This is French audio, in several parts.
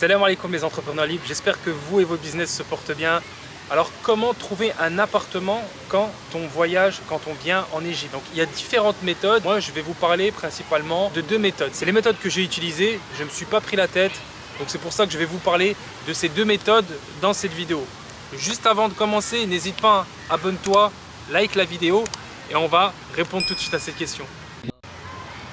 Salam alaikum les entrepreneurs libres, j'espère que vous et vos business se portent bien. Alors comment trouver un appartement quand on voyage, quand on vient en Égypte? Donc il y a différentes méthodes. Moi je vais vous parler principalement de deux méthodes. C'est les méthodes que j'ai utilisées, je ne me suis pas pris la tête. Donc c'est pour ça que je vais vous parler de ces deux méthodes dans cette vidéo. Juste avant de commencer, n'hésite pas, abonne-toi, like la vidéo et on va répondre tout de suite à cette question.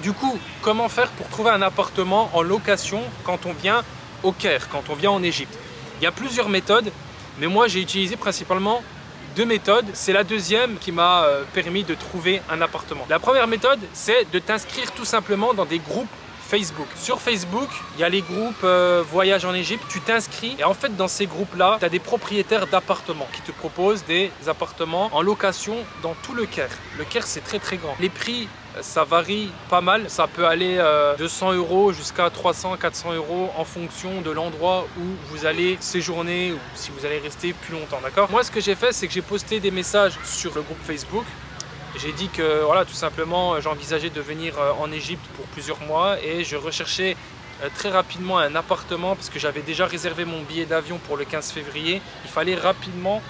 Du coup, comment faire pour trouver un appartement en location quand on vient au Caire, quand on vient en Égypte? Il y a plusieurs méthodes, mais moi j'ai utilisé principalement deux méthodes. C'est la deuxième qui m'a permis de trouver un appartement. La première méthode, c'est de t'inscrire tout simplement dans des groupes Facebook. Sur Facebook, il y a les groupes Voyage en Égypte, tu t'inscris et en fait dans ces groupes-là, tu as des propriétaires d'appartements qui te proposent des appartements en location dans tout le Caire. Le Caire, c'est très très grand. Les prix, ça varie pas mal. Ça peut aller 200 € jusqu'à 300, 400 € en fonction de l'endroit où vous allez séjourner ou si vous allez rester plus longtemps, d'accord? Moi, ce que j'ai fait, c'est que j'ai posté des messages sur le groupe Facebook. J'ai dit que voilà, tout simplement j'envisageais de venir en Égypte pour plusieurs mois et je recherchais très rapidement un appartement parce que j'avais déjà réservé mon billet d'avion pour le 15 février. Il fallait rapidement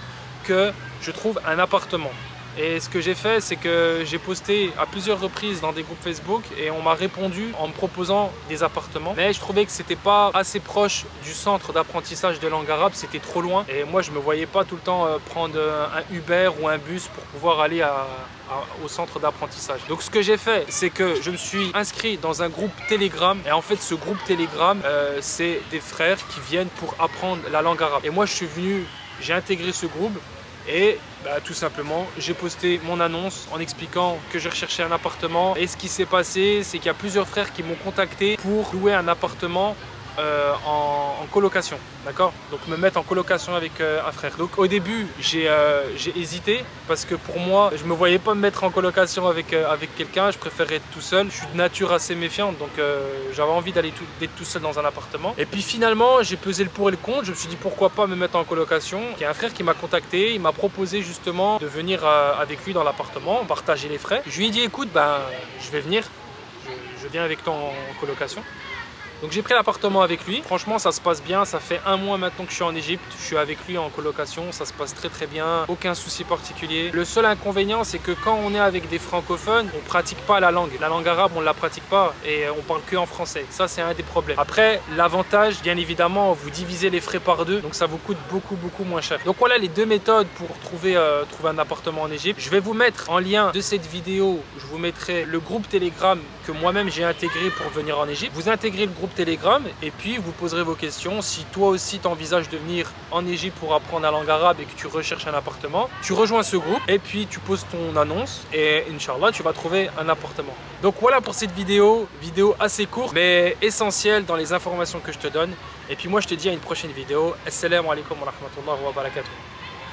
que je trouve un appartement. Et ce que j'ai fait, c'est que j'ai posté à plusieurs reprises dans des groupes Facebook et on m'a répondu en me proposant des appartements. Mais je trouvais que c'était pas assez proche du centre d'apprentissage de langue arabe, c'était trop loin. Et moi, je me voyais pas tout le temps prendre un Uber ou un bus pour pouvoir aller au centre d'apprentissage. Donc ce que j'ai fait, c'est que je me suis inscrit dans un groupe Telegram. Et en fait, ce groupe Telegram, c'est des frères qui viennent pour apprendre la langue arabe. Et moi, je suis venu, j'ai intégré ce groupe. Et tout simplement, j'ai posté mon annonce en expliquant que je recherchais un appartement. Et ce qui s'est passé, c'est qu'il y a plusieurs frères qui m'ont contacté pour louer un appartement en colocation, d'accord? Donc me mettre en colocation avec un frère. Donc au début, j'ai hésité parce que pour moi, je me voyais pas me mettre en colocation avec quelqu'un. Je préférais être tout seul. Je suis de nature assez méfiante, donc j'avais envie d'être tout seul dans un appartement. Et puis finalement, j'ai pesé le pour et le contre. Je me suis dit pourquoi pas me mettre en colocation. Il y a un frère qui m'a contacté. Il m'a proposé justement de venir avec lui dans l'appartement, partager les frais. Je lui ai dit écoute, je vais venir. Je viens avec toi en colocation. Donc j'ai pris l'appartement avec lui, franchement ça se passe bien, ça fait un mois maintenant que je suis en Égypte, je suis avec lui en colocation, ça se passe très très bien, aucun souci particulier. Le seul inconvénient c'est que quand on est avec des francophones, on pratique pas la langue arabe on la pratique pas et on parle que en français, ça c'est un des problèmes. Après l'avantage bien évidemment, vous divisez les frais par deux, donc ça vous coûte beaucoup moins cher. Donc voilà les deux méthodes pour trouver un appartement en Égypte. Je vais vous mettre en lien de cette vidéo, je vous mettrai le groupe Telegram que moi-même j'ai intégré pour venir en Égypte. Vous intégrez le groupe Telegram et puis vous poserez vos questions. Si toi aussi tu envisages de venir en Égypte pour apprendre la langue arabe et que tu recherches un appartement, tu rejoins ce groupe et puis tu poses ton annonce et Inch'Allah tu vas trouver un appartement. Donc voilà pour cette vidéo assez courte mais essentielle dans les informations que je te donne. Et puis moi je te dis à une prochaine vidéo. Assalamu alaikum wa rahmatullahi wa barakatuh.